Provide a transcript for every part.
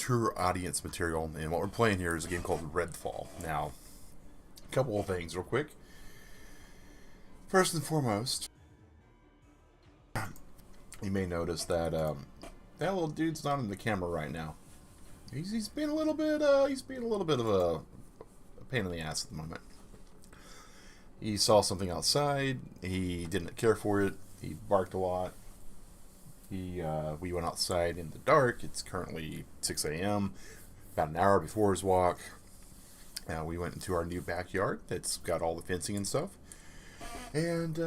mature audience material, and what we're playing here is a game called Redfall. Now, a couple of things real quick. First and foremost, you may notice that that little dude's not in the camera right now. He's being a little bit of a pain in the ass at the moment. He saw something outside. He didn't care for it. He barked a lot. We went outside in the dark. It's currently 6 a.m. About an hour before his walk. We went into our new backyard that's got all the fencing and stuff. And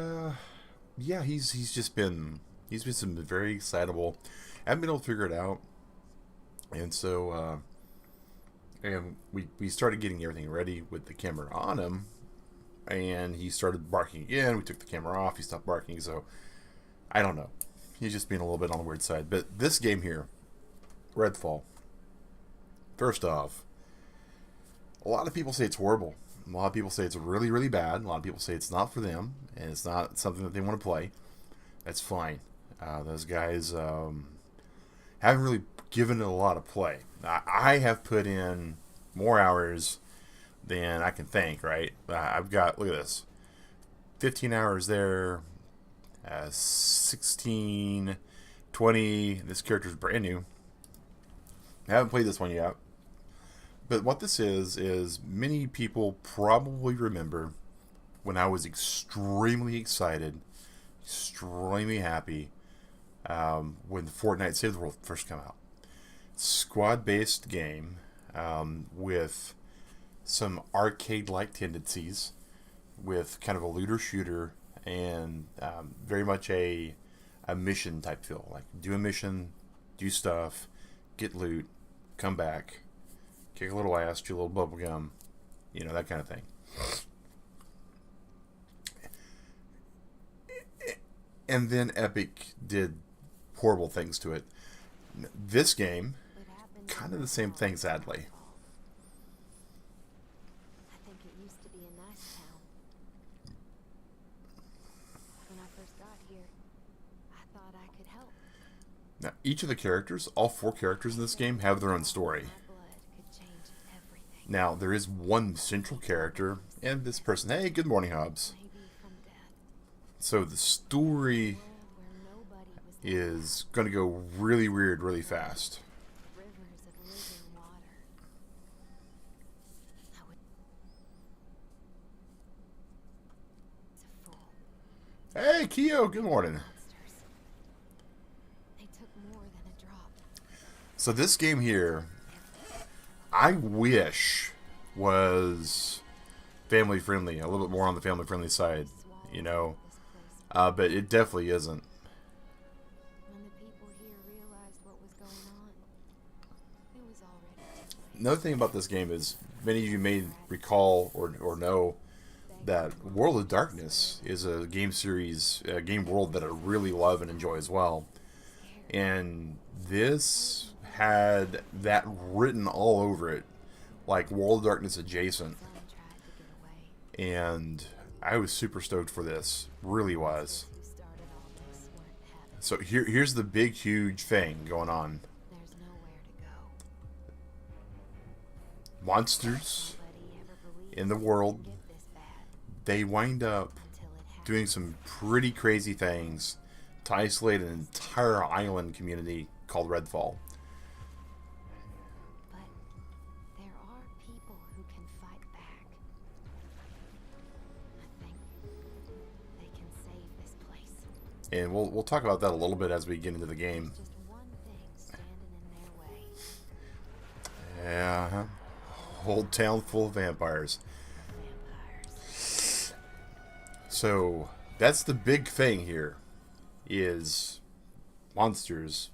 yeah, he's been very excitable. I haven't been able to figure it out. And so and we started getting everything ready with the camera on him, and he started barking again. We took the camera off. He stopped barking. So I don't know. He's just being a little bit on the weird side. But this game here, Redfall, first off, a lot of people say it's horrible. A lot of people say it's really, really bad. A lot of people say it's not for them, and it's not something that they want to play. That's fine. Those guys haven't really given it a lot of play. I have put in more hours than I can thank, right? I've got, look at this, 15 hours there, 16, 20. This character's brand new. I haven't played this one yet. But what this is many people probably remember when I was extremely excited, extremely happy when Fortnite Save the World first came out. Squad-based game with some arcade-like tendencies, with kind of a looter-shooter, and very much a mission type feel. Like, do a mission, do stuff, get loot, come back, kick a little ass, chew a little bubble gum, you know, that kind of thing. And then Epic did horrible things to it. This game, kind of the same thing, sadly. I think it used to be a nice town. When I first got here, I thought I could help. Now, each of the characters, all 4 characters in this game, have their own story. Now, there is one central character, and this person, hey, good morning, Hobbs. So the story is going to go really weird, really fast. Hey, Keo, good morning. So this game here, I wish was family friendly, a little bit more on the family friendly side, you know, but it definitely isn't. Another thing about this game is many of you may recall or know that World of Darkness is a game series, a game world that I really love and enjoy as well. And this had that written all over it, like World of Darkness adjacent. And I was super stoked for this, really was. So here's the big, huge thing going on. Monsters in the world, they wind up doing some pretty crazy things to isolate an entire island community called Redfall. But there are people who can fight back. I think they can save this place. And we'll talk about that a little bit as we get into the game. Just one thing standing in their way. Yeah, whole town full of vampires. So that's the big thing here, is monsters.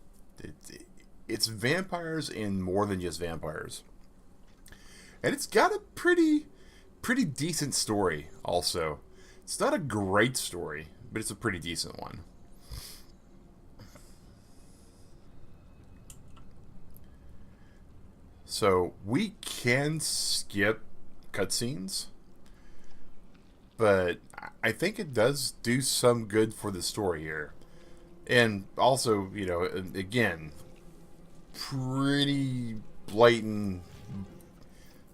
It's vampires and more than just vampires. And it's got a pretty decent story also. It's not a great story, but it's a pretty decent one. So we can skip cutscenes, but I think it does do some good for the story here. And also, you know, again, pretty blatant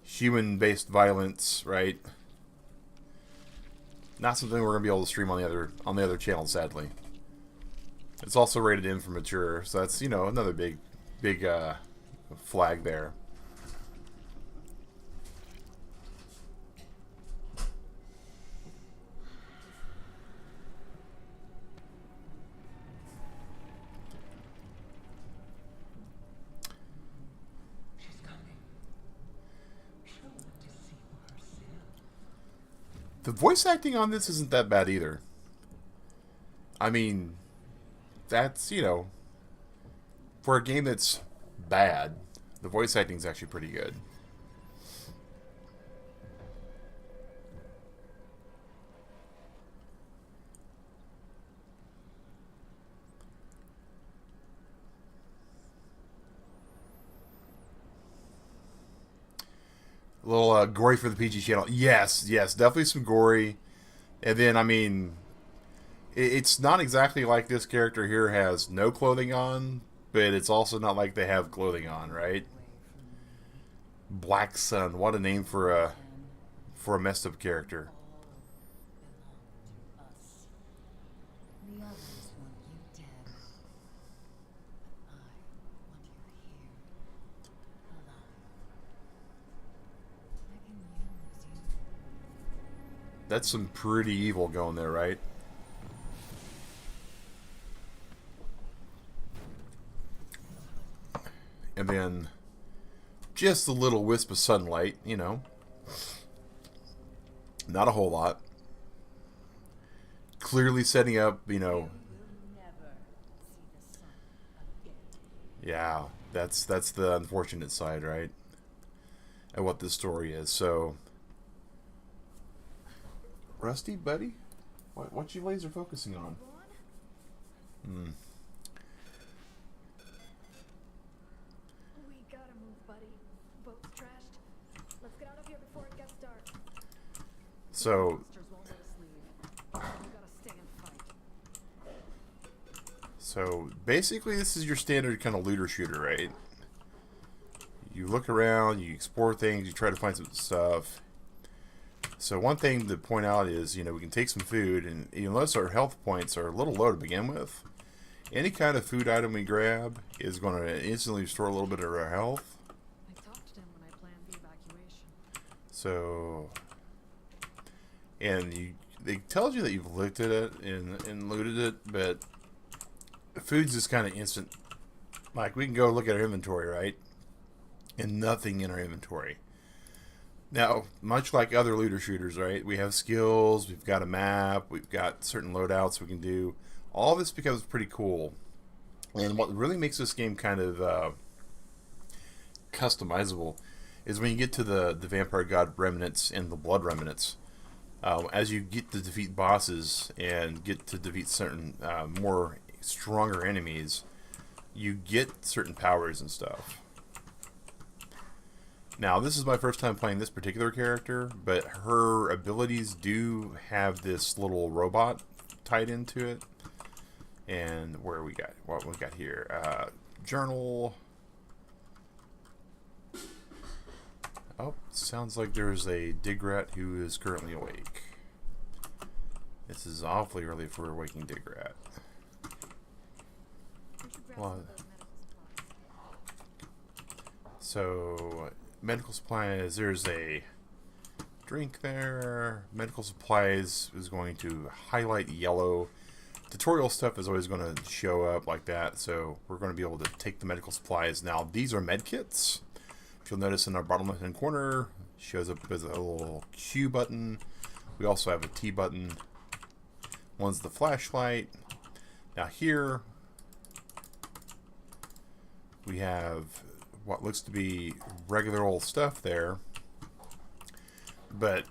human-based violence, right? Not something we're gonna be able to stream on the other channel, sadly. It's also rated M for mature, so that's, you know, another big flag there. The voice acting on this isn't that bad either. I mean, that's, you know, for a game that's bad, the voice acting is actually pretty good. A little gory for the PG channel. Yes, yes, definitely some gory. And then, I mean, it's not exactly like this character here has no clothing on, but it's also not like they have clothing on, right? Black Sun, what a name for a messed up character. That's some pretty evil going there, right? And then just a little wisp of sunlight, you know. Not a whole lot. Clearly setting up, you know. Yeah, that's the unfortunate side, right? And what this story is. So, Rusty, buddy, what you laser focusing on? Hmm. We gotta move, buddy. Boat's trashed. Let's get out of here before it gets dark. So, Monsters won't let us leave. We gotta stay and fight. so basically, this is your standard kind of looter shooter, right? You look around, you explore things, you try to find some stuff. So one thing to point out is, you know, we can take some food, and unless our health points are a little low to begin with, any kind of food item we grab is going to instantly restore a little bit of our health. I talked to him when I planned the evacuation. So, and it tells you that you've looked at it and looted it, but food's just kind of instant. Like, we can go look at our inventory, right? And nothing in our inventory. Now, much like other looter shooters, right? We have skills, we've got a map, we've got certain loadouts we can do. All this becomes pretty cool. And what really makes this game kind of customizable is when you get to the Vampire God Remnants and the Blood Remnants. As you get to defeat bosses and get to defeat certain more stronger enemies, you get certain powers and stuff. Now, this is my first time playing this particular character, but her abilities do have this little robot tied into it. And what we got here? Journal. Oh, sounds like there's a DigRat who is currently awake. This is awfully early for a waking DigRat. Well, so, medical supplies, there's a drink there. Medical supplies is going to highlight yellow. Tutorial stuff is always going to show up like that, so we're going to be able to take the medical supplies. Now, these are med kits. If you'll notice in our bottom left-hand corner, shows up as a little Q button. We also have a T button. One's the flashlight. Now here, we have what looks to be regular old stuff there, but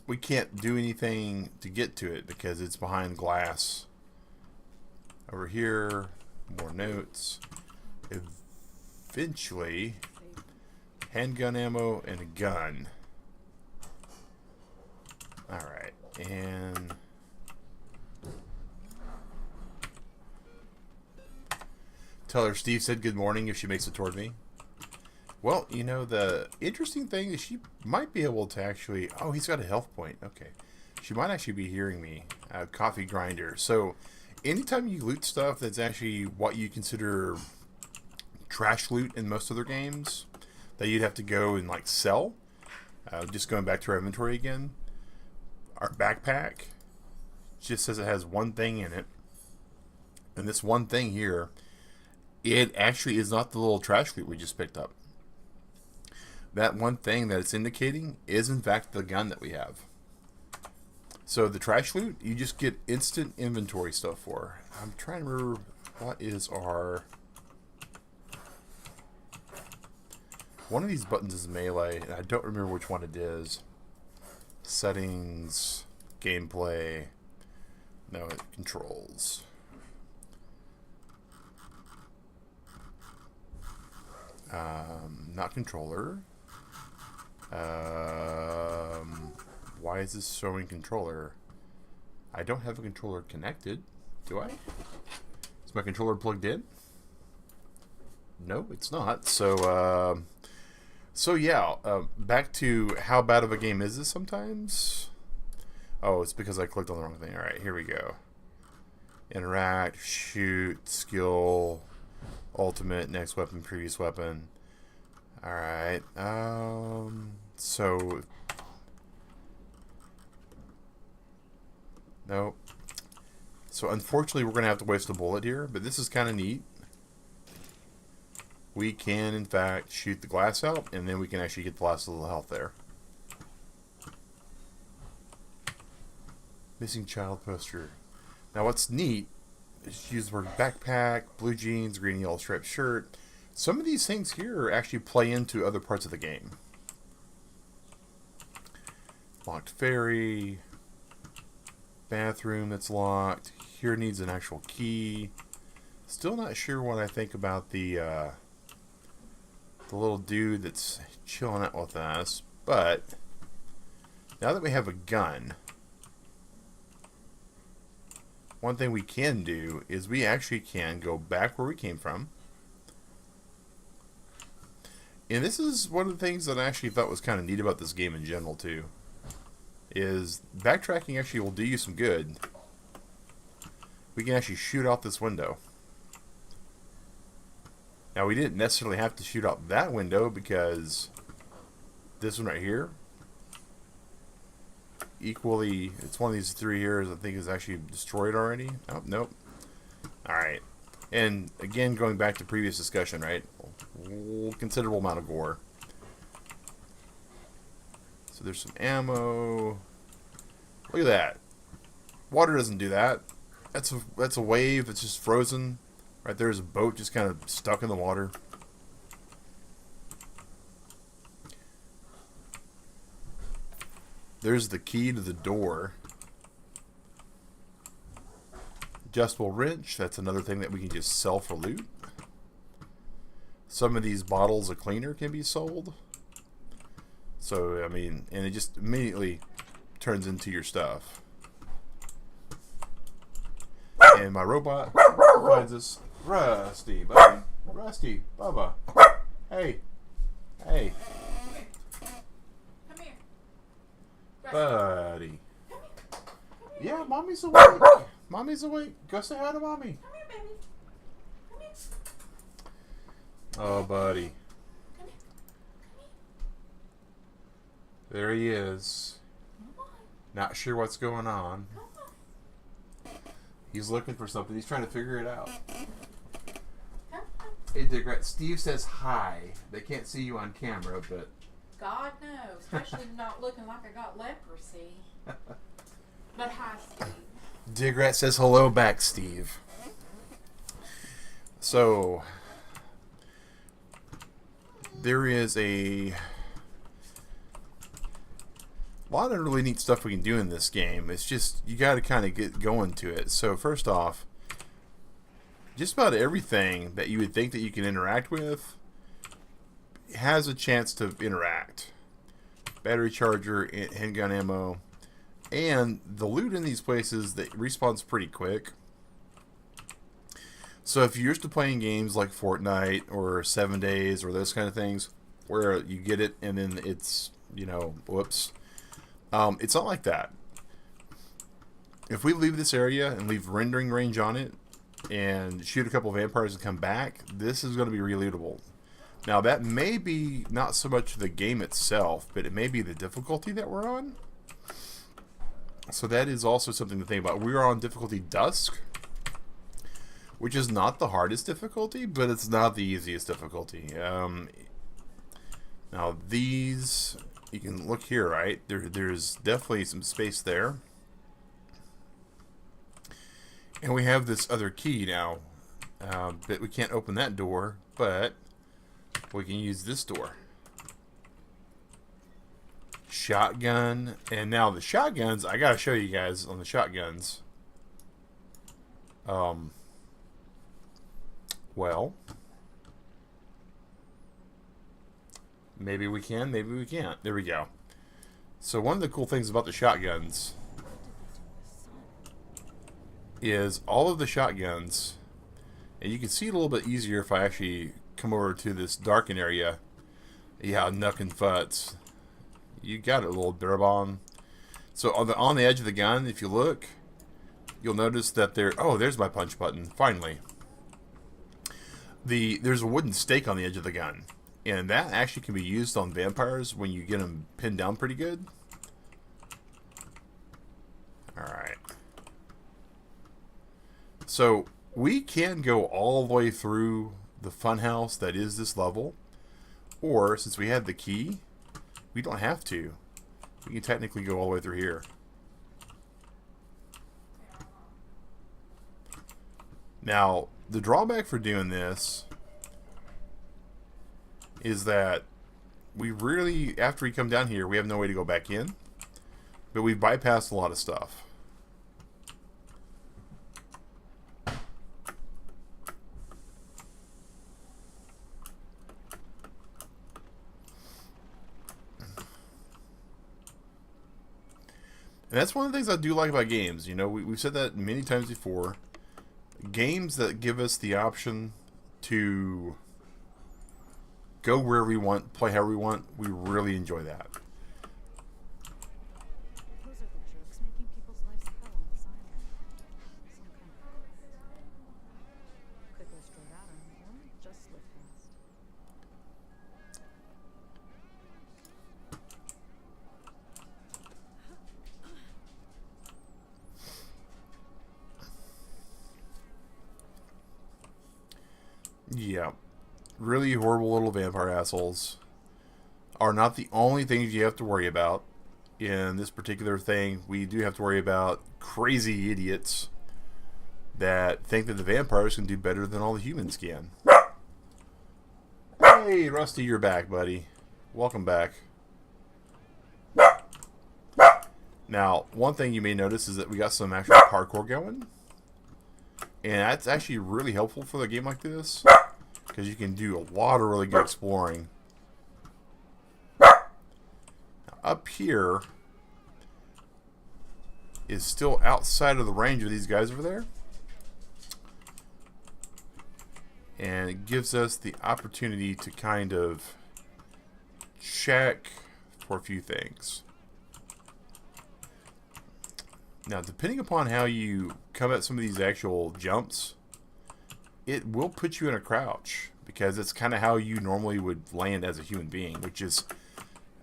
we can't do anything to get to it because it's behind glass. Over here, more notes. Eventually, handgun ammo and a gun. Alright, and tell her Steve said good morning if she makes it toward me. Well, you know, the interesting thing is she might be able to actually... Oh, he's got a health point. Okay. She might actually be hearing me. Coffee grinder. So, anytime you loot stuff that's actually what you consider trash loot in most other games, that you'd have to go and, like, sell. Just going back to our inventory again. Our backpack just says it has one thing in it. And this one thing here, it actually is not the little trash loot we just picked up. That one thing that it's indicating is in fact the gun that we have. So the trash loot, you just get instant inventory stuff for. I'm trying to remember what is our... One of these buttons is melee, and I don't remember which one it is. Settings, gameplay, no, controls. Not controller. Why is this showing controller? I don't have a controller connected, do I? Is my controller plugged in? No, it's not. So yeah, back to how bad of a game is this sometimes? Oh, it's because I clicked on the wrong thing. Alright, here we go. Interact, shoot, skill, ultimate, next weapon, previous weapon. Alright, so... Nope. So unfortunately we're going to have to waste a bullet here, but this is kind of neat. We can, in fact, shoot the glass out, and then we can actually get the last little health there. Missing child poster. Now what's neat is use the word backpack, blue jeans, green and yellow striped shirt. Some of these things here actually play into other parts of the game. Locked ferry. Bathroom that's locked. Here needs an actual key. Still not sure what I think about the little dude that's chilling out with us. But now that we have a gun, one thing we can do is we actually can go back where we came from. And this is one of the things that I actually thought was kind of neat about this game in general too. Is backtracking actually will do you some good. We can actually shoot out this window. Now we didn't necessarily have to shoot out that window because this one right here, equally, it's one of these three here I think is actually destroyed already. Oh, nope. Alright. And again, going back to previous discussion, right? Considerable amount of gore. So there's some ammo. Look at that. Water doesn't do that. That's a wave. It's just frozen. Right there's a boat just kind of stuck in the water. There's the key to the door. Adjustable wrench. That's another thing that we can just sell for loot. Some of these bottles of cleaner can be sold. So, I mean, and it just immediately turns into your stuff. And my robot finds us. Rusty, buddy. Rusty, Bubba. Hey. Hey. Come here. Buddy. Yeah, mommy's awake. Mommy's awake. Go say hi to mommy. Come here, baby. Come here. Oh, buddy. Come here. There he is. Come on. Not sure what's going on. Come on. He's looking for something. He's trying to figure it out. Come on. Hey, DigRat. Steve says hi. They can't see you on camera, but... God knows, especially not looking like I got leprosy. But hi, Steve. DigRat says hello back, Steve. So... there is a lot of really neat stuff we can do in this game. It's just, you got to kind of get going to it. So first off, just about everything that you would think that you can interact with has a chance to interact. Battery charger, handgun ammo, and the loot in these places that respawns pretty quick. So if you're used to playing games like Fortnite or 7 Days or those kind of things, where you get it and then it's, you know, whoops. It's not like that. If we leave this area and leave rendering range on it and shoot a couple of vampires and come back, this is going to be reloadable. Now, that may be not so much the game itself, but it may be the difficulty that we're on. So that is also something to think about. We are on difficulty Dusk, which is not the hardest difficulty, but it's not the easiest difficulty. Now, these, you can look here, right? There's definitely some space there. And we have this other key now, but we can't open that door, but we can use this door. Shotgun, and now the shotguns, I gotta show you guys on the shotguns. Well, maybe we can, maybe we can't. There we go. So one of the cool things about the shotguns is all of the shotguns, and you can see it a little bit easier if I actually come over to this darken area. Yeah, Nuck and Futz. You got it, little Durabon. So on the edge of the gun, if you look, you'll notice that there's my punch button, finally. There's a wooden stake on the edge of the gun, and that actually can be used on vampires when you get them pinned down pretty good. Alright. So we can go all the way through the funhouse that is this level, or since we have the key, we don't have to. We can technically go all the way through here. Now, the drawback for doing this is that we really, after we come down here, we have no way to go back in, but we've bypassed a lot of stuff. And that's one of the things I do like about games. You know, we've said that many times before. Games that give us the option to go wherever we want, play however we want, we really enjoy that. Those are the jerks making people's lives hell on the side. Some kind of could go straight at him or just slip past. Yeah. Really horrible little vampire assholes are not the only things you have to worry about in this particular thing. We do have to worry about crazy idiots that think that the vampires can do better than all the humans can. Hey, Rusty, you're back, buddy. Welcome back. Now, one thing you may notice is that we got some actual parkour going. And that's actually really helpful for a game like this, because you can do a lot of really good exploring. Now, up here is still outside of the range of these guys over there. And it gives us the opportunity to kind of check for a few things. Now, depending upon how you come at some of these actual jumps, it will put you in a crouch, because it's kind of how you normally would land as a human being, which is,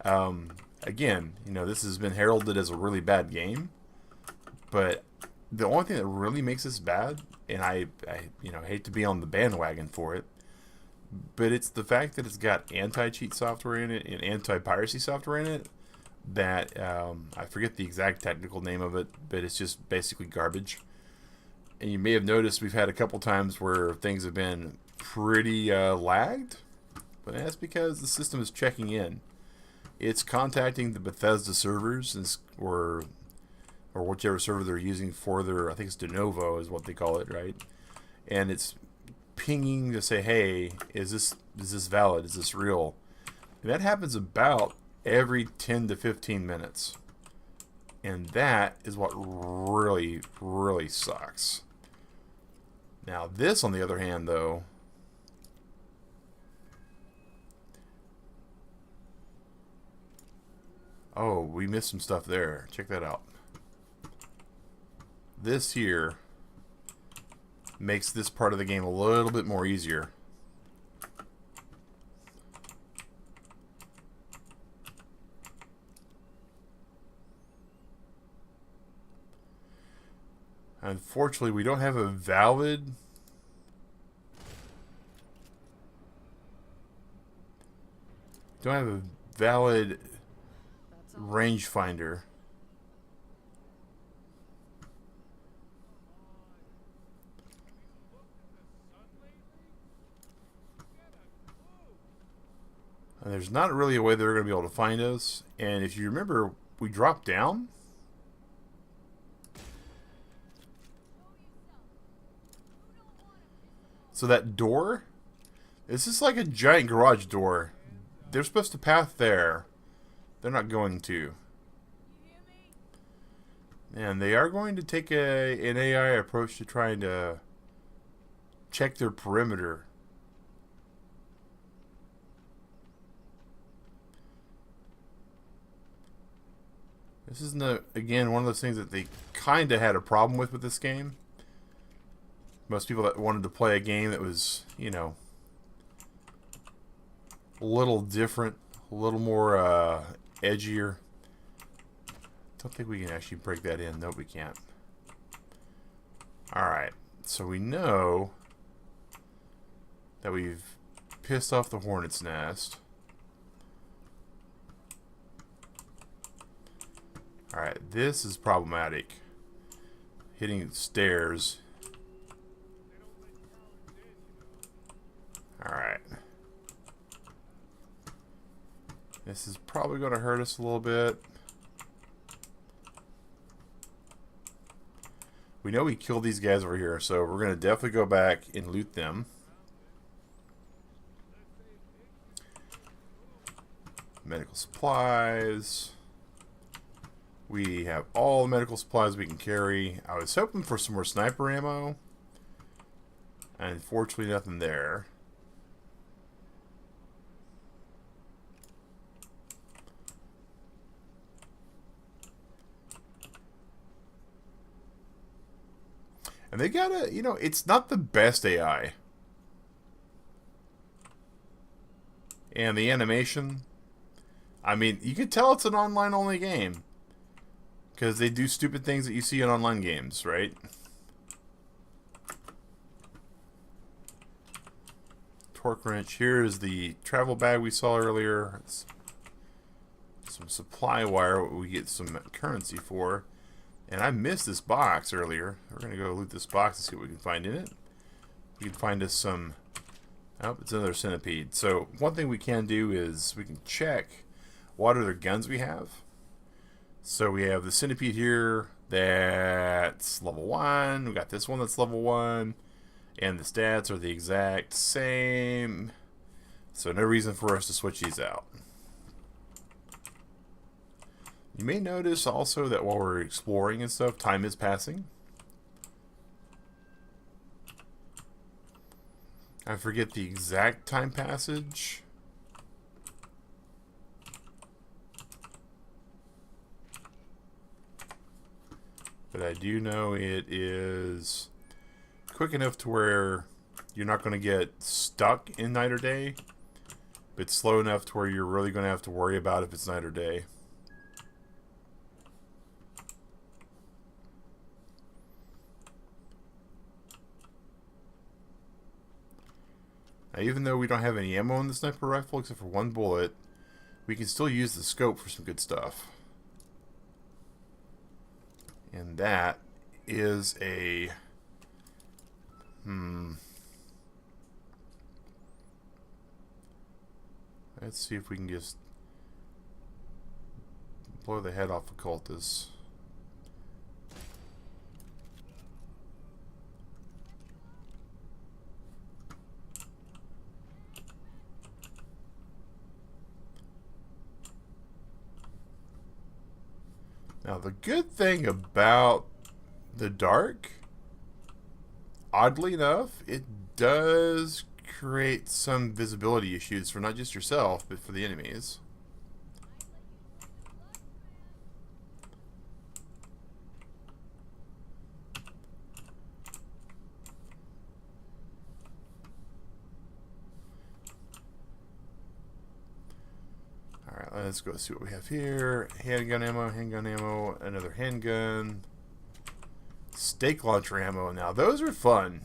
again, you know, this has been heralded as a really bad game, but the only thing that really makes this bad, and I you know, hate to be on the bandwagon for it, but it's the fact that it's got anti-cheat software in it and anti-piracy software in it that, I forget the exact technical name of it, but it's just basically garbage. And you may have noticed we've had a couple times where things have been pretty lagged, but that's because the system is checking in. It's contacting the Bethesda servers, or whichever server they're using for their, I think it's de novo is what they call it, right? And it's pinging to say, hey, is this valid? Is this real? And that happens about every 10 to 15 minutes. And that is what really, really sucks. Now, this, on the other hand, though, Oh, we missed some stuff there. Check that out. This here makes this part of the game a little bit more easier. Unfortunately, we don't have a valid rangefinder. And there's not really a way they're going to be able to find us. And if you remember, we dropped down. So that door, this is like a giant garage door. They're supposed to path there. They're not going to. And they are going to take an AI approach to trying to check their perimeter. This is, again, one of those things that they kind of had a problem with this game. Most people that wanted to play a game that was, you know, a little different, a little more edgier. Don't think we can actually break that in. Nope, we can't. Alright, so we know that we've pissed off the hornet's nest. Alright, this is problematic. Hitting stairs. Alright. This is probably going to hurt us a little bit. We know we killed these guys over here, so we're going to definitely go back and loot them. Medical supplies. We have all the medical supplies we can carry. I was hoping for some more sniper ammo. And unfortunately nothing there. And they gotta, you know, it's not the best AI. And the animation, I mean, you can tell it's an online-only game. Because they do stupid things that you see in online games, right? Torque wrench. Here's the travel bag we saw earlier. It's some supply wire we get some currency for. And I missed this box earlier. We're going to go loot this box and see what we can find in it. We can find us some... Oh, it's another centipede. So one thing we can do is we can check what other guns we have. So we have the centipede here that's level 1. We got this one that's level 1. And the stats are the exact same. So no reason for us to switch these out. You may notice also that while we're exploring and stuff, time is passing. I forget the exact time passage. But I do know it is quick enough to where you're not going to get stuck in night or day, but slow enough to where you're really going to have to worry about if it's night or day. Now, even though we don't have any ammo in the sniper rifle except for one bullet, we can still use the scope for some good stuff. And that is a... Let's see if we can just blow the head off the cultists. Now, the good thing about the dark, oddly enough, it does create some visibility issues for not just yourself, but for the enemies. Alright, let's go see what we have here. Handgun ammo, another handgun. Stake launcher ammo. Now, those are fun.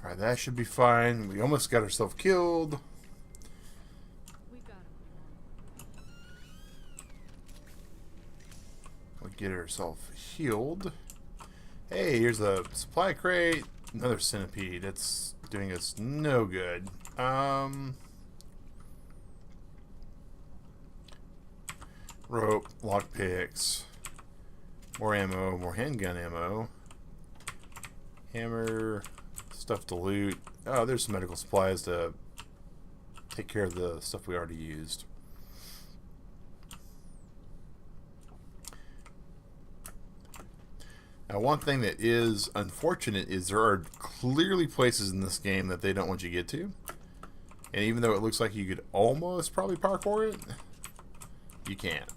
Alright, that should be fine. We almost got ourselves killed. We got him. We'll get ourselves healed. Hey, here's a supply crate. Another centipede. It's doing us no good. Rope, lockpicks, more ammo, more handgun ammo, hammer, stuff to loot. Oh, there's some medical supplies to take care of the stuff we already used. Now, one thing that is unfortunate is there are clearly places in this game that they don't want you to get to. And even though it looks like you could almost probably parkour it, you can't.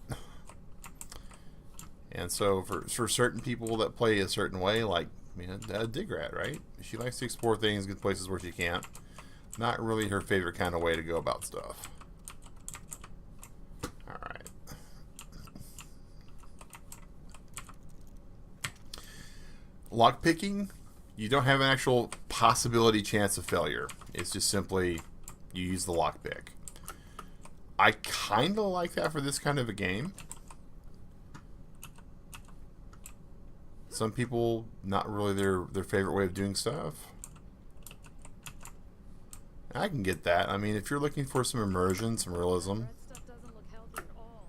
And so for certain people that play a certain way, like DigRat, right? She likes to explore things, get places where she can't. Not really her favorite kind of way to go about stuff. Alright. Lockpicking, you don't have an actual possibility chance of failure. It's just simply you use the lockpick. I kind of like that for this kind of a game. Some people, not really their favorite way of doing stuff. I can get that. I mean, if you're looking for some immersion, some realism. That stuff doesn't look healthy at all.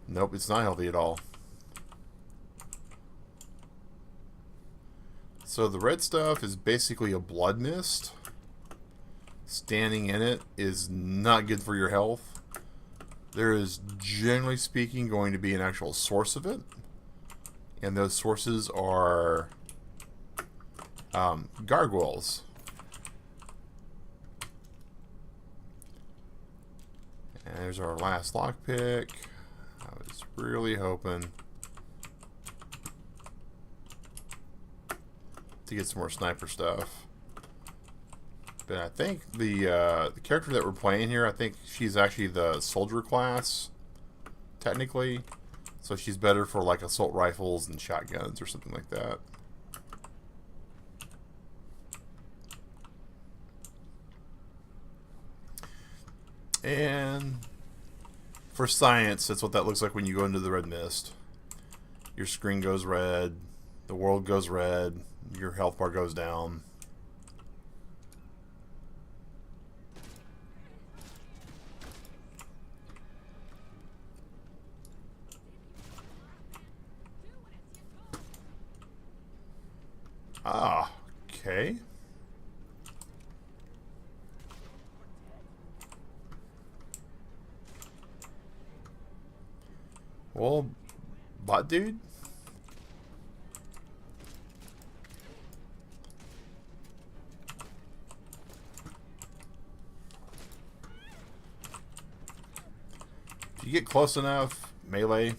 Nope, it's not healthy at all. So the red stuff is basically a blood mist. Standing in it is not good for your health. There is, generally speaking, going to be an actual source of it. And those sources are gargoyles. And there's our last lockpick. I was really hoping to get some more sniper stuff. But I think the character that we're playing here, I think she's actually the soldier class, technically. So she's better for like assault rifles and shotguns or something like that. And for science, that's what that looks like when you go into the red mist. Your screen goes red, the world goes red, your health bar goes down. Ah, okay. Well, bot dude? If you get close enough, melee.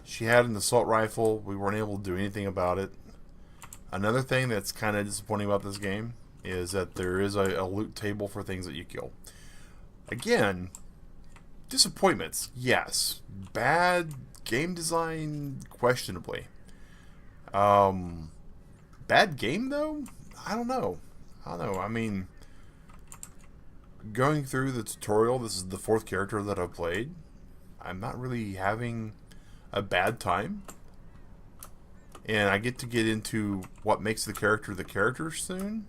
She had an assault rifle. We weren't able to do anything about it. Another thing that's kind of disappointing about this game is that there is a loot table for things that you kill. Again, disappointments, yes. Bad game design, questionably. Bad game, though? I don't know. I mean, going through the tutorial, this is the 4th character that I've played. I'm not really having a bad time, and I get to get into what makes the character soon.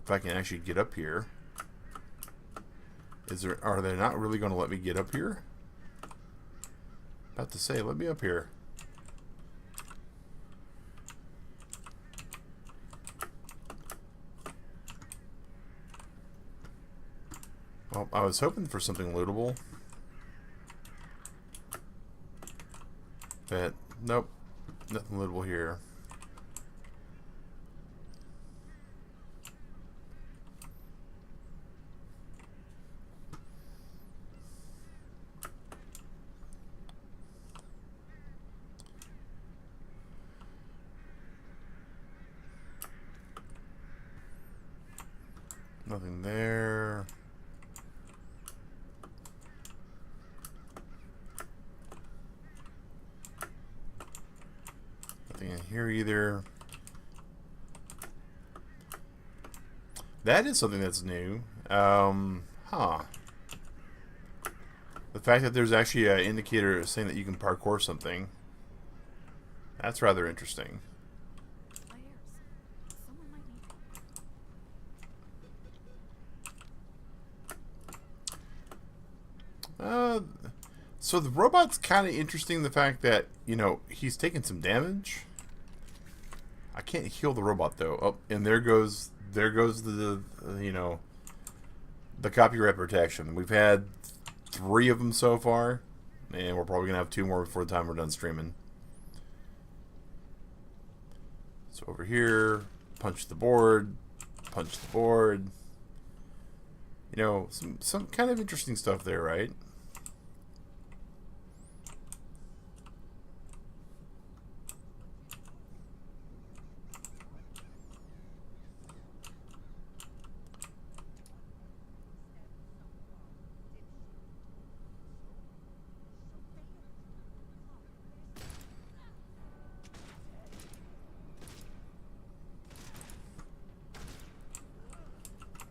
If I can actually get up here. Are they not really going to let me get up here? About to say, let me up here. Well, I was hoping for something lootable. But, nope. Nothing lootable here. Nothing there. Nothing in here either. That is something that's new. Huh. The fact that there's actually an indicator saying that you can parkour something. That's rather interesting. Players. Someone might need help. So the robot's kind of interesting. The fact that, you know, he's taking some damage. I can't heal the robot though. Oh, and there goes the you know, the copyright protection. We've had 3 of them so far, and we're probably gonna have 2 more before the time we're done streaming. So over here, punch the board, punch the board. You know, some kind of interesting stuff there, right?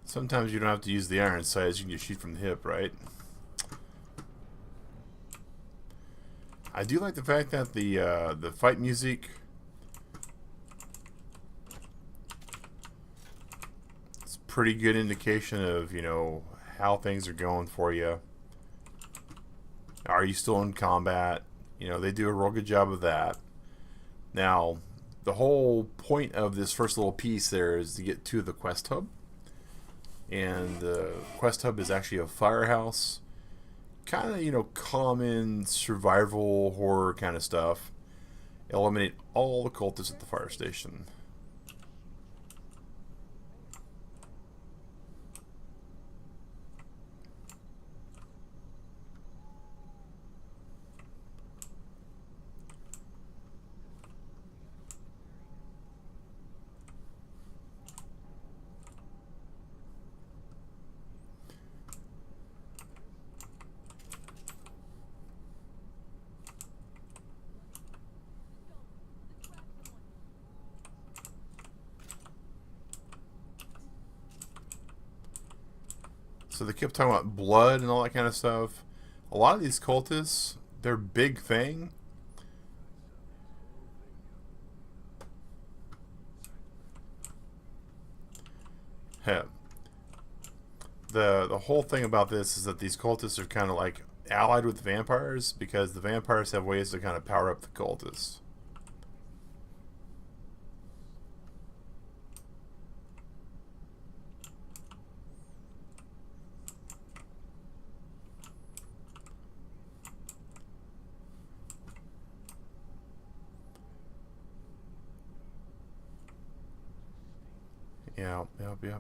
Sometimes you don't have to use the iron sights, you can just shoot from the hip, right? I do like the fact that the fight music, it's a pretty good indication of, you know, how things are going for you. Are you still in combat? You know, they do a real good job of that. Now, the whole point of this first little piece there is to get to the quest hub. And the quest hub is actually a firehouse. Kind of, you know, common survival horror kind of stuff. Eliminate all the cultists at the fire station. So they kept talking about blood and all that kind of stuff. A lot of these cultists, their big thing the whole thing about this is that these cultists are kind of like allied with the vampires because the vampires have ways to kind of power up the cultists.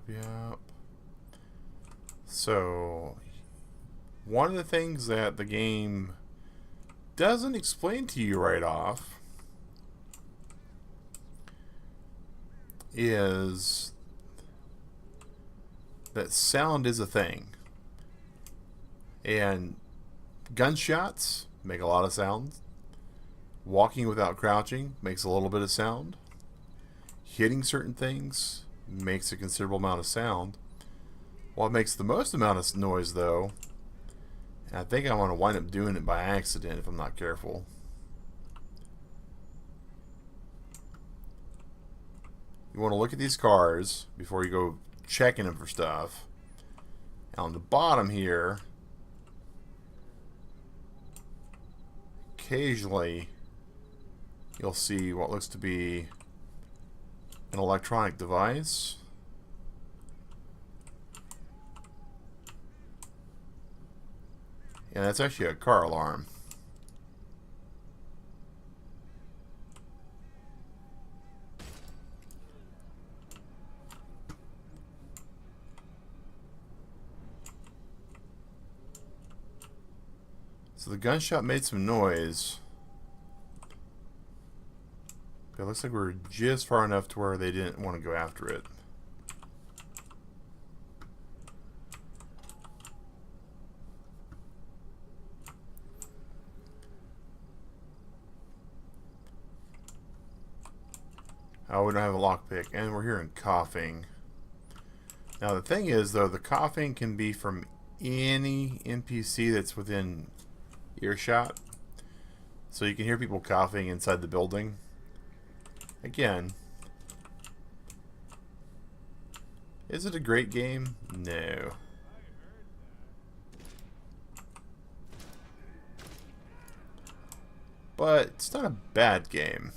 Yep. So, one of the things that the game doesn't explain to you right off is that sound is a thing. And gunshots make a lot of sound. Walking without crouching makes a little bit of sound. Hitting certain things makes a considerable amount of sound. What makes the most amount of noise, though, and I think I want to wind up doing it by accident if I'm not careful. You want to look at these cars before you go checking them for stuff. And on the bottom here, occasionally you'll see what looks to be an electronic device. Yeah, that's actually a car alarm. So the gunshot made some noise. But it looks like we're just far enough to where they didn't want to go after it. Oh, we don't have a lockpick, and we're hearing coughing. Now the thing is, though, the coughing can be from any NPC that's within earshot. So you can hear people coughing inside the building. Again, is it a great game? No. But it's not a bad game.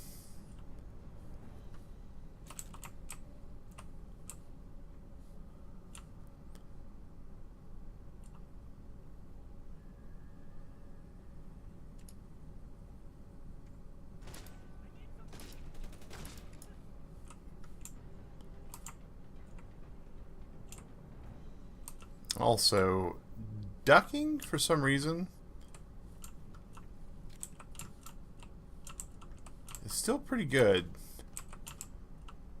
Also, ducking for some reason is still pretty good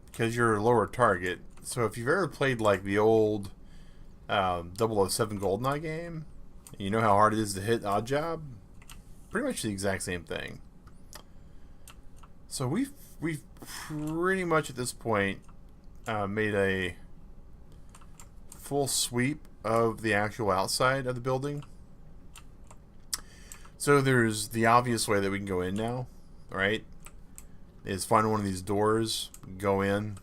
because you're a lower target. So if you've ever played like the old 007 GoldenEye game, you know how hard it is to hit Odd Job. Pretty much the exact same thing. So we've pretty much at this point made a full sweep of the actual outside of the building. So there's the obvious way that we can go in now, right? Is find one of these doors, go in,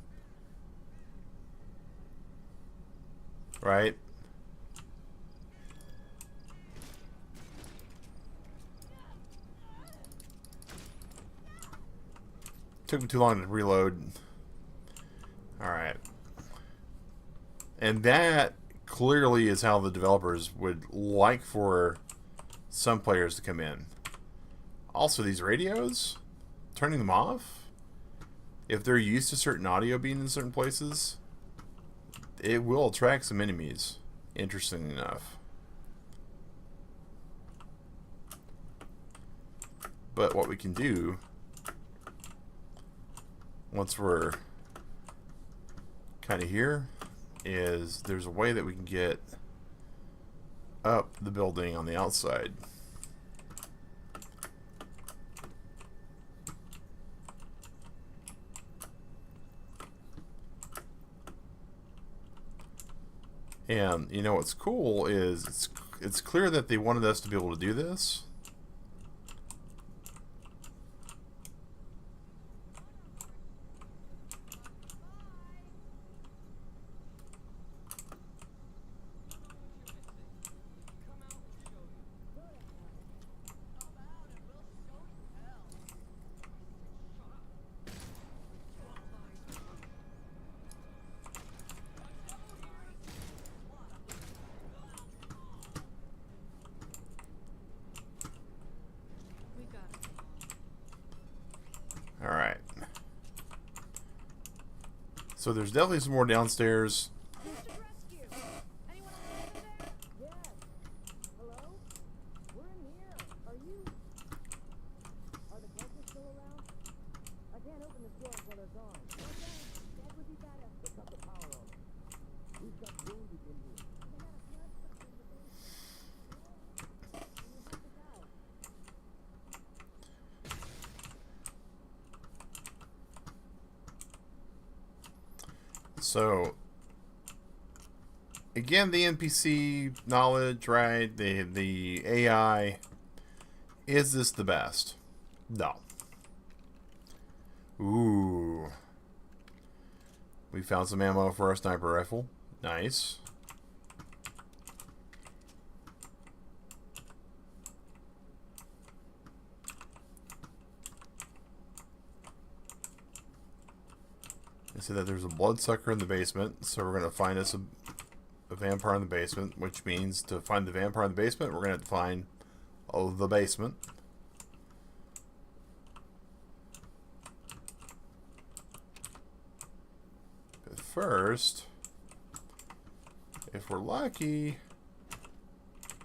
right? Took me too long to reload. Alright. And that clearly is how the developers would like for some players to come in. Also, these radios, turning them off, if they're used to certain audio being in certain places, it will attract some enemies, interesting enough. But what we can do, once we're kind of here, is there's a way that we can get up the building on the outside. And you know what's cool is it's clear that they wanted us to be able to do this. Alright. So there's definitely some more downstairs. So, again, the NPC knowledge, right? The AI. Is this the best? No. Ooh. We found some ammo for our sniper rifle. Nice. They said that there's a bloodsucker in the basement, so we're going to find us a vampire in the basement, which means to find the vampire in the basement, we're going to have to find the basement. But first, if we're lucky,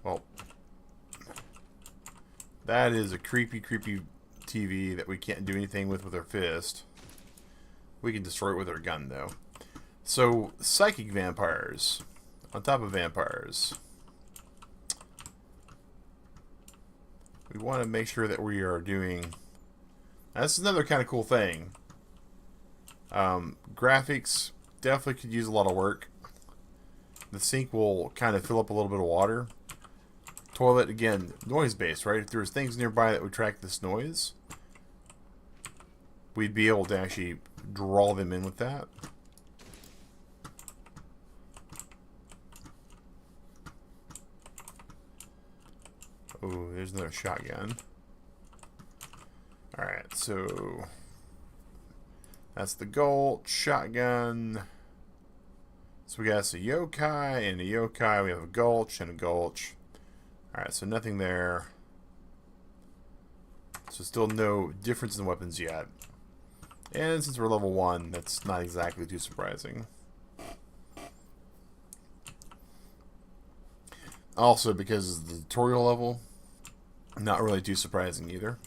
well, that is a creepy, creepy TV that we can't do anything with our fist. We can destroy it with our gun, though. So, psychic vampires. On top of vampires. We want to make sure that we are doing... Now, this is another kind of cool thing. Graphics definitely could use a lot of work. The sink will kind of fill up a little bit of water. Toilet, again, noise-based, right? If there's things nearby that would track this noise, we'd be able to actually draw them in with that. Oh, there's another shotgun. Alright, so that's the gold shotgun. So we got a yokai and a yokai. We have a gulch and a gulch. Alright, so nothing there. So still no difference in weapons yet. And since we're level 1, that's not exactly too surprising. Also, because of the tutorial level, not really too surprising either.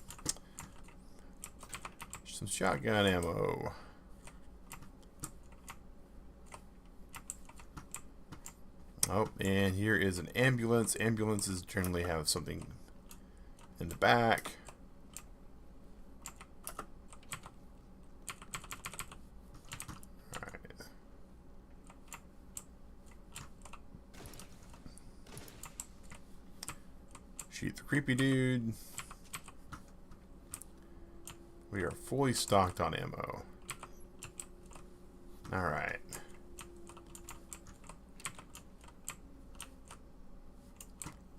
Some shotgun ammo. Oh, and here is an ambulance. Ambulances generally have something in the back. Alright. Shoot the creepy dude. We are fully stocked on ammo. Alright.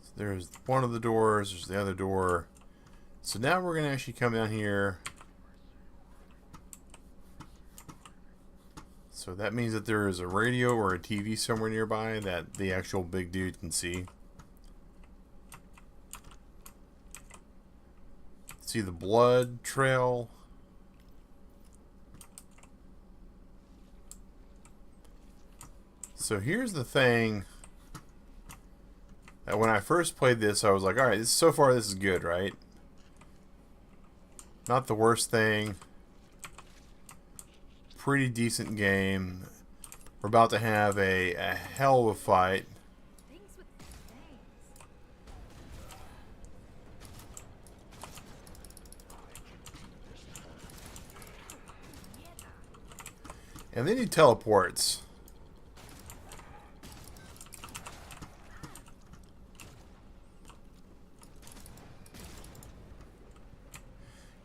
So there's one of the doors, there's the other door. So now we're going to actually come down here. So that means that there is a radio or a TV somewhere nearby that the actual big dude can see. See the blood trail. So here's the thing that when I first played this, I was like, alright, so far this is good, right? Not the worst thing. Pretty decent game. We're about to have a hell of a fight. And then he teleports.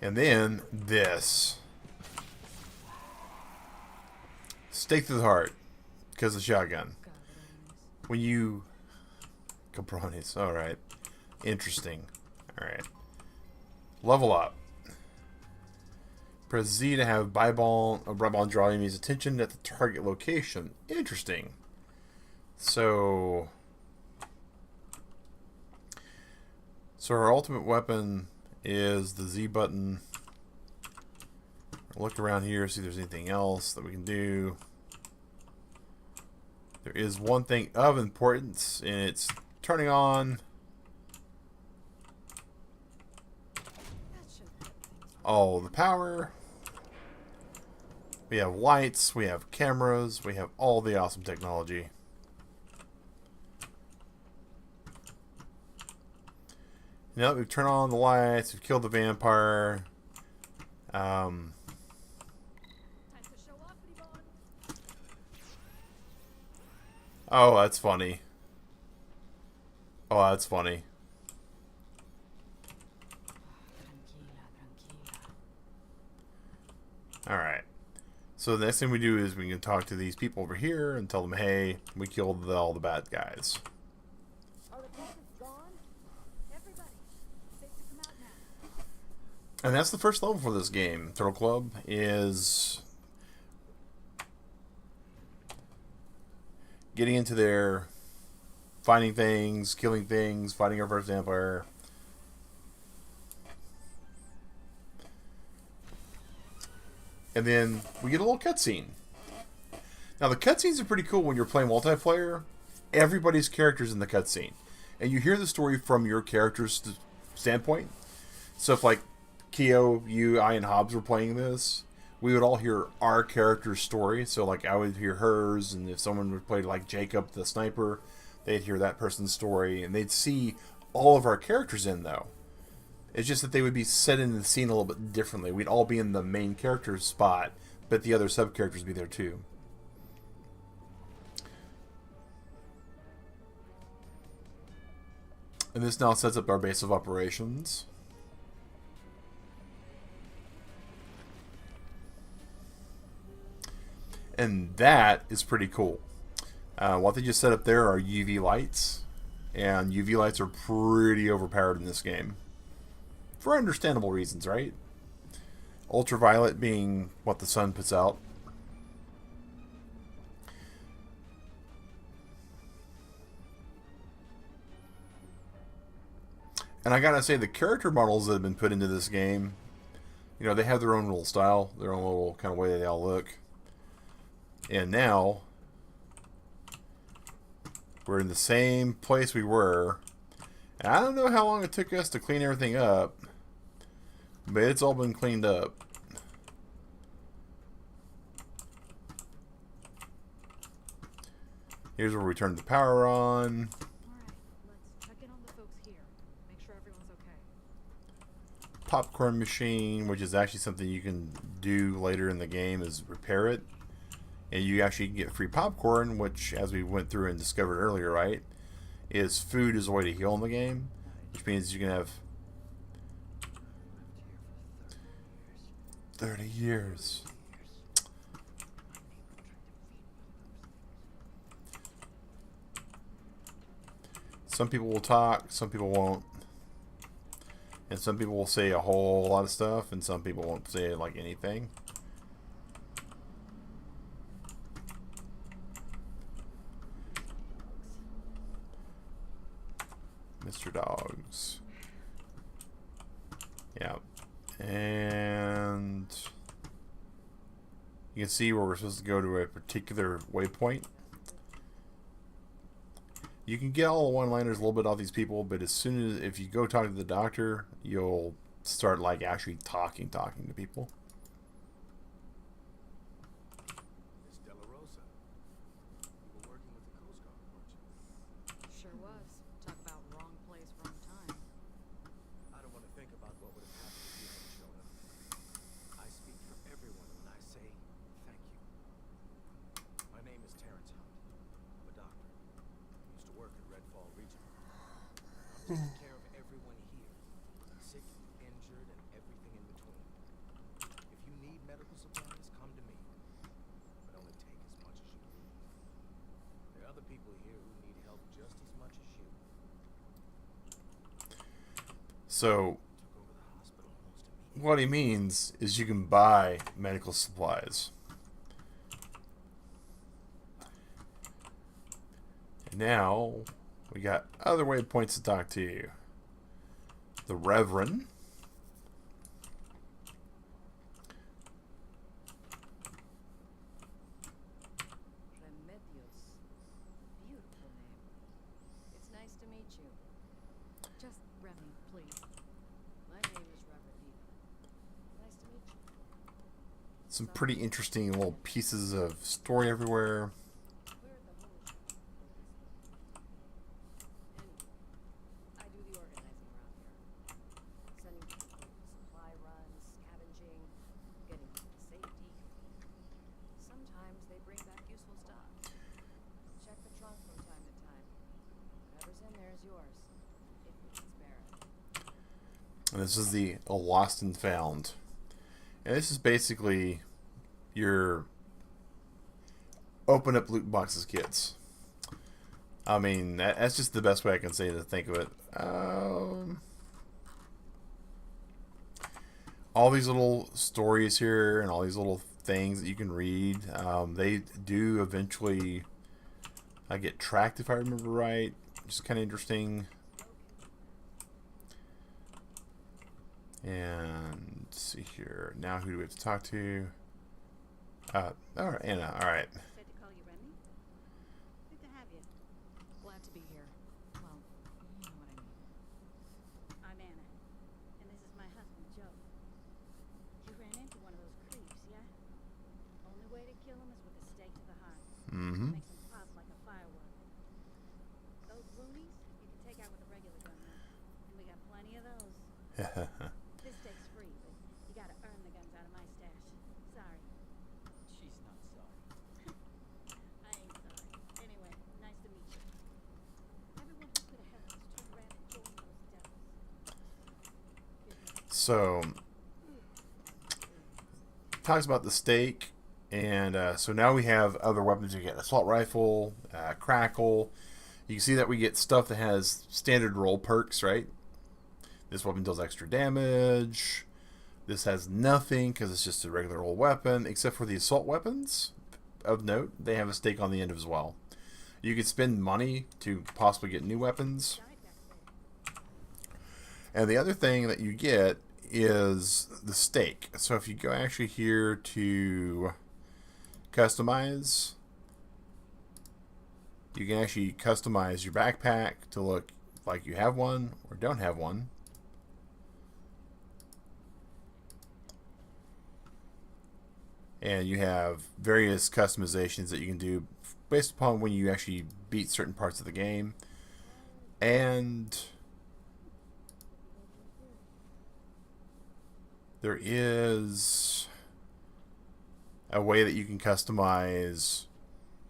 And then this. Stake to the heart. Because of the shotgun. When you... Cabrones. Alright. Interesting. Alright. Level up. Press Z to have Byball draw enemy's attention at the target location. Interesting. So our ultimate weapon is the Z button. Look around here, see if there's anything else that we can do. There is one thing of importance, and it's turning on all the power. We have lights, we have cameras, we have all the awesome technology. Now that we've turned on the lights, we've killed the vampire. Oh, that's funny. Oh, that's funny. Alright. So the next thing we do is we can talk to these people over here and tell them, hey, we killed all the bad guys. And that's the first level for this game. Turtle Club is... getting into there, finding things, killing things, fighting our first vampire. And then we get a little cutscene. Now the cutscenes are pretty cool when you're playing multiplayer. Everybody's character's in the cutscene, and you hear the story from your character's standpoint. So if like Keo, you, I, and Hobbs were playing this, we would all hear our character's story. So like I would hear hers, and if someone would play like Jacob the sniper, they'd hear that person's story, and they'd see all of our characters in though. It's just that they would be set in the scene a little bit differently. We'd all be in the main character's spot, but the other sub-characters would be there too. And this now sets up our base of operations. And that is pretty cool. What they just set up there are UV lights. And UV lights are pretty overpowered in this game. For understandable reasons, right? Ultraviolet being what the sun puts out. And I gotta say, the character models that have been put into this game, you know, they have their own little style, their own little kind of way they all look. And now, we're in the same place we were. And I don't know how long it took us to clean everything up, but it's all been cleaned up. Here's where we turn the power on. Alright, let's check in on the folks here. Make sure everyone's okay. Popcorn machine, which is actually something you can do later in the game, is repair it. And you actually get free popcorn, which, as we went through and discovered earlier, right, is food is a way to heal in the game, which means you can have 30 years. Some people will talk, some people won't. And some people will say a whole lot of stuff, and some people won't say like anything. Mr. Dogs. Yeah. And you can see where we're supposed to go to a particular waypoint. You can get all the one-liners a little bit off these people, but as soon as, if you go talk to the doctor, you'll start like actually talking to people. Sure was. Talk about wrong place, wrong time. I don't want to think about what would have happened if you hadn't shown up. I speak for everyone when I say thank you. My name is Terrence Hunt. I'm a doctor. Used to work at Redfall Regional. I'm taking care of everyone here. Sick, injured, and everything in between. If you need medical supplies, come to me. But only take as much as you need. There are other people here who need help just as much as you. So Took over the hospital almost immediately. what he means is you can buy medical supplies. And now we got other waypoints to talk to you. The Reverend. Remedios. Beautiful name. It's nice to meet you. Just Remy, please. My name is Reverendita. Nice to meet you. Some pretty interesting little pieces of story everywhere. We're at the home. Anyway, I do the organizing around here. Sending people to supply runs, scavenging, getting to safety. Sometimes they bring back useful stuff. Check the trunk from time to time. Whatever's in there is yours, if you can spare it. And this is the Lost and Found. And this is basically your open up loot boxes kits. I mean, that's just the best way I can say to think of it. All these little stories here and all these little things that you can read, they do eventually I get tracked if I remember right. Just kind of interesting. And let's see here. Now who do we have to talk to? All right, Anna. All right. Said to call you Remy? Good to have you. Glad to be here. Well, you know what I mean. I'm Anna, and this is my husband, Joe. You ran into one of those creeps, yeah? Only way to kill him is with a stake to the heart. Mm-hmm. Makes him pop like a firework. Those loonies, you can take out with a regular gun now, and we got plenty of those. This stake's free, but you gotta earn the guns out of my stash. Sorry. She's not sorry. I ain't sorry. Anyway, nice to meet you. Everyone who could have helped us turn around and join those devils. So, talks about the stake, and so now we have other weapons. You get assault rifle, crackle. You can see that we get stuff that has standard roll perks, right? This weapon does extra damage. This has nothing because it's just a regular old weapon, except for the assault weapons. Of note, they have a stake on the end as well. You can spend money to possibly get new weapons. And the other thing that you get is the stake. So if you go actually here to customize, you can actually customize your backpack to look like you have one or don't have one. And you have various customizations that you can do based upon when you actually beat certain parts of the game. And there is a way that you can customize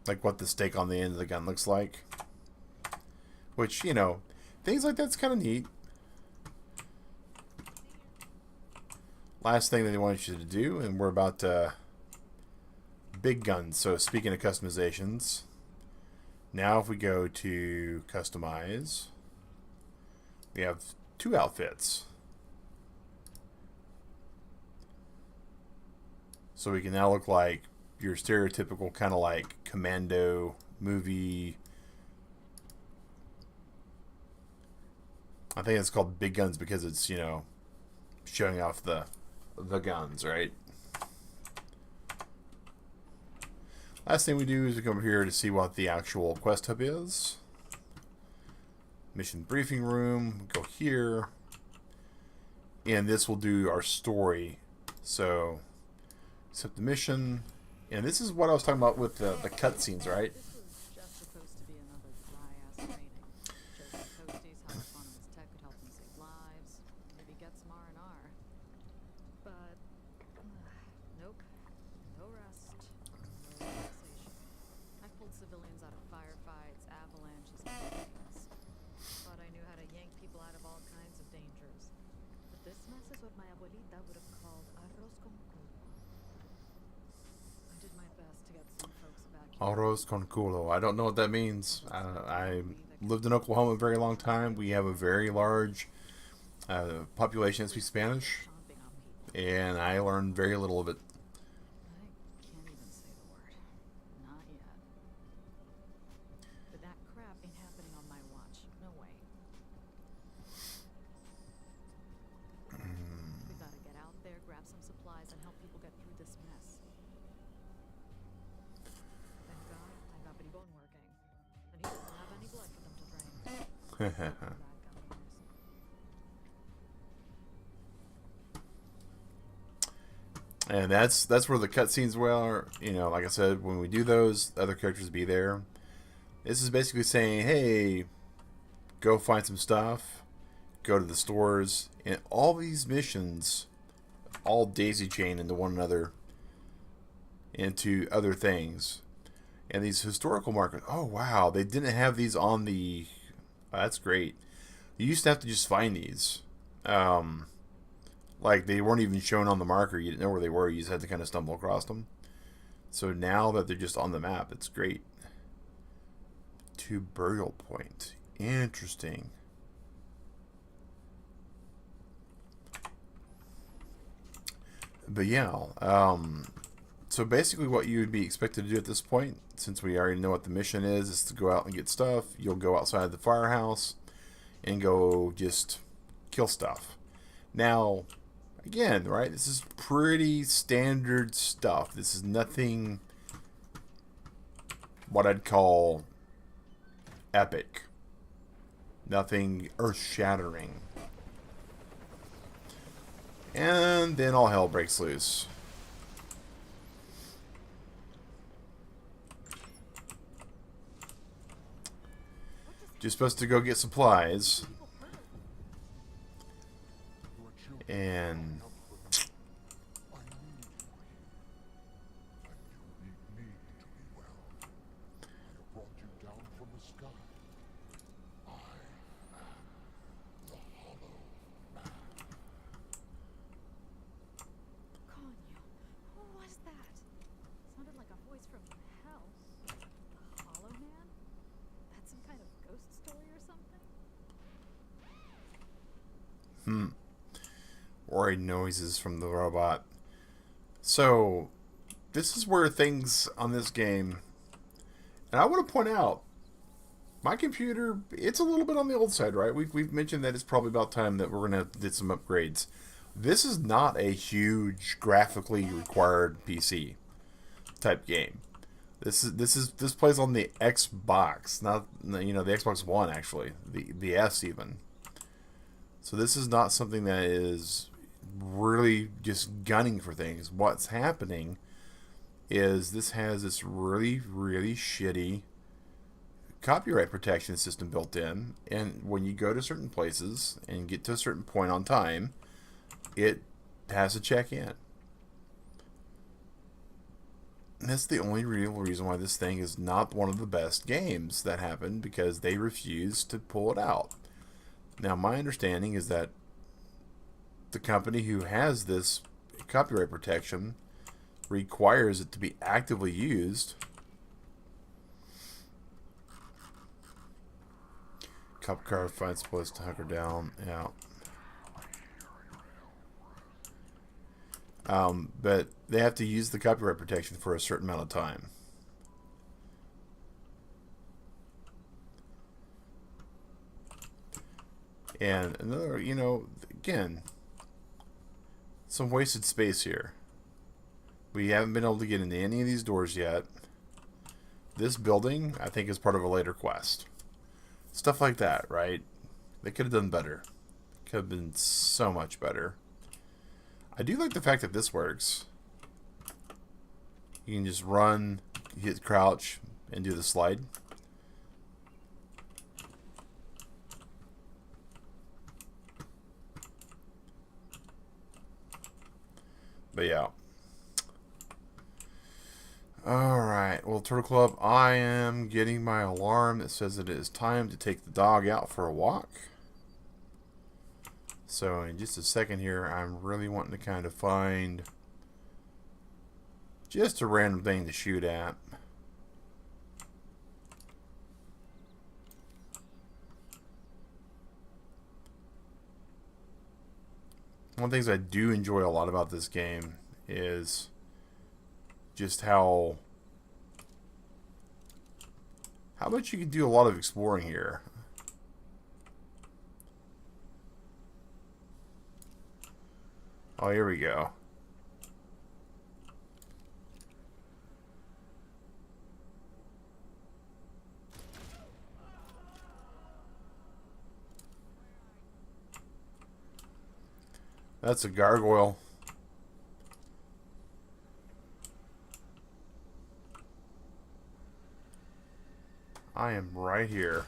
like what the stake on the end of the gun looks like. Which, you know, things like that's kind of neat. Last thing that they want you to do, and we're about to big guns. So speaking of customizations, now if we go to customize, we have two outfits. So we can now look like your stereotypical kind of like commando movie. I think it's called big guns because it's, you know, showing off the guns, right? Last thing we do is we come over here to see what the actual quest hub is. Mission briefing room. Go here. And this will do our story. So, accept the mission. And this is what I was talking about with the cutscenes, right? This was just supposed to be another dry-ass training. Show some toasties how autonomous tech could help them save lives, maybe get some R&R. But, nope. No rest. No relaxation. I've pulled civilians out of firefights, avalanches, and things. Thought I knew how to yank people out of all kinds of dangers. But this mess is what my abuelita would have called arroz con culo. I did my best to get some folks evacuated. Arroz con culo. I don't know what that means. I lived in Oklahoma a very long time. We have a very large population that speaks Spanish, Chomping on people. and I learned very little of it. I can't even say the word. Not yet. But that crap ain't happening on my watch. No way. We gotta get out there, grab some supplies, and help people get through this mess. Thank God I got Bribon working. And he doesn't have any blood for them to drain. Bad governors. And that's where the cutscenes were. You know, like I said, when we do those, other characters be there. This is basically saying, hey, go find some stuff, go to the stores, and all these missions all daisy chain into one another, into other things. And these historical markers, oh wow, they didn't have these on the, that's great. You used to have to just find these. Like they weren't even shown on the marker. You didn't know where they were. You just had to kind of stumble across them. So now that they're just on the map, it's great. To burial point. Interesting. But yeah, So basically what you would be expected to do at this point, since we already know what the mission is to go out and get stuff. You'll go outside the firehouse and go just kill stuff. Now, again, right, this is pretty standard stuff. This is nothing what I'd call epic. Nothing earth-shattering. And then all hell breaks loose. Just supposed to go get supplies. And or noises from the robot. So this is where things on this game, and I want to point out, my computer, it's a little bit on the old side, right? We've mentioned that it's probably about time that we're gonna do some upgrades. This is not a huge graphically required PC type game. This plays on the Xbox, not, you know, the Xbox One, actually, the S even. So this is not something that is really just gunning for things. What's happening is this has this really, really shitty copyright protection system built in, and when you go to certain places and get to a certain point on time, it has to check in. And that's the only real reason why this thing is not one of the best games that happened, because they refused to pull it out. Now, my understanding is that the company who has this copyright protection requires it to be actively used. Cop car finds place to hunker down. Yeah. But they have to use the copyright protection for a certain amount of time. And another, you know, again, some wasted space here. We haven't been able to get into any of these doors yet. This building, I think, is part of a later quest. Stuff like that, right? They could have done better. Could have been so much better. I do like the fact that this works. You can just run, hit crouch, and do the slide. But yeah. Alright, well, Turtle Club, I am getting my alarm that says that it is time to take the dog out for a walk. So in just a second here, I'm really wanting to kind of find just a random thing to shoot at. One of the things I do enjoy a lot about this game is just how much you can do a lot of exploring here. Oh, here we go. That's a gargoyle. I am right here.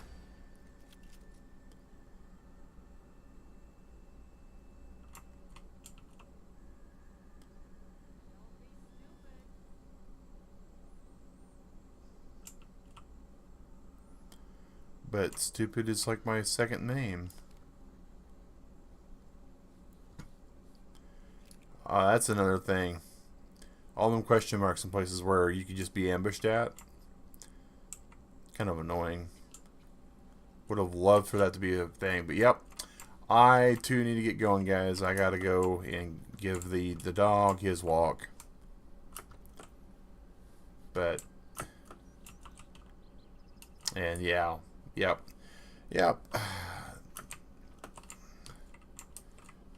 But stupid is like my second name. That's another thing. All them question marks in places where you could just be ambushed at. Kind of annoying. Would have loved for that to be a thing. But yep. I too need to get going, guys. I gotta go and give the dog his walk. But, and yeah, yep.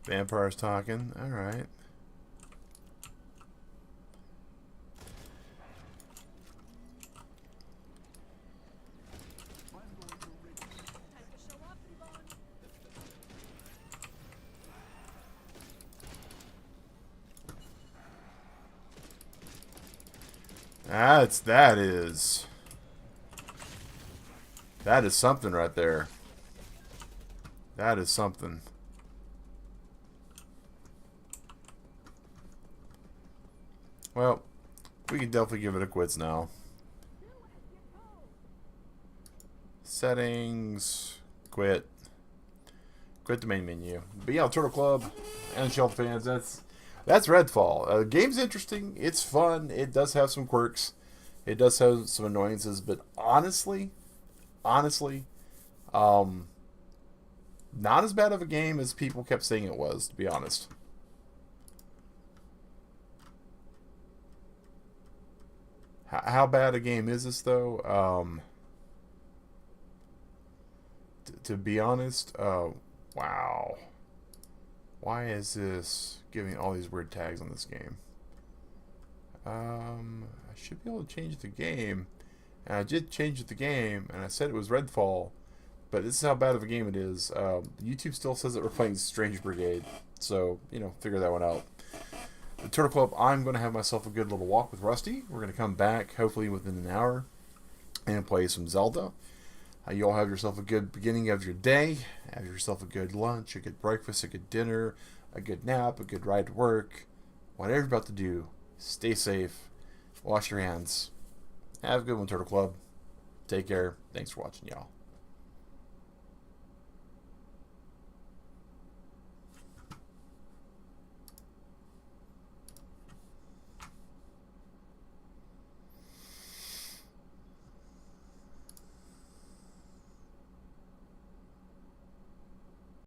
Vampires talking. All right. That is something right there. That is something. Well, we can definitely give it a quits now. Settings, quit the main menu. But yeah, Turtle Club, Unshelled fans, that's Redfall. Game's interesting. It's fun. It does have some quirks. It does have some annoyances, but honestly, not as bad of a game as people kept saying it was, to be honest. How bad a game is this, though? To be honest, wow. Why is this giving all these weird tags on this game? I should be able to change the game. And I did change the game, and I said it was Redfall. But this is how bad of a game it is. YouTube still says that we're playing Strange Brigade. So, you know, figure that one out. The Turtle Club, I'm going to have myself a good little walk with Rusty. We're going to come back, hopefully within an hour, and play some Zelda. You all have yourself a good beginning of your day. Have yourself a good lunch, a good breakfast, a good dinner, a good nap, a good ride to work. Whatever you're about to do, stay safe. Wash your hands. Have a good one, Turtle Club. Take care. Thanks for watching, y'all.